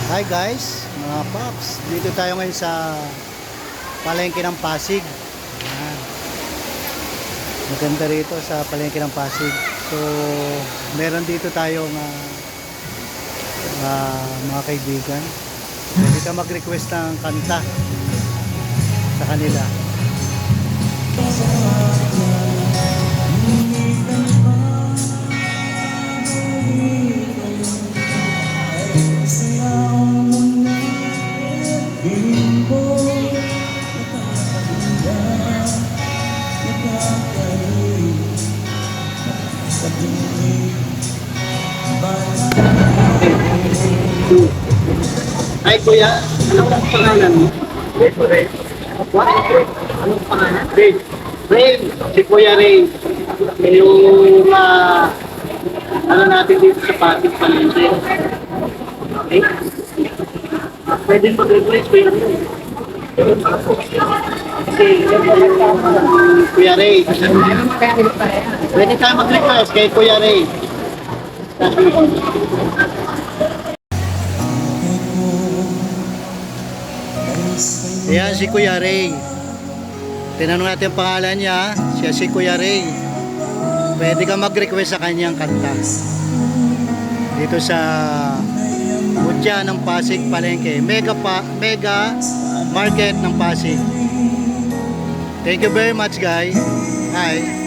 Hi guys, mga paps. Dito tayo ngayon sa palengke ng Pasig. Ayan. Maganda rito sa palengke ng Pasig. So, meron dito tayong mga kaibigan. Pwede ka mag-request ng kanta sa kanila. Ay kuya, anong pangalan mo? Ray. What? Anong pangalan? Ray. Ray, si Kuya Ray. Yung ano natin dito sa Pasig Palengke. Okay? Pwede mag-request Kuya Ray. Okay, Kuya Ray. Pwede tayo mag-request kay Kuya Ray. Ayan si Kuya Ray. Tinanong natin ang pangalan niya. Siya si Kuya Ray. Pwede ka mag-request sa kanyang kanta. Dito sa Mutya ng Pasig Palengke. Mega Market ng Pasig. Thank you very much guys. Hi.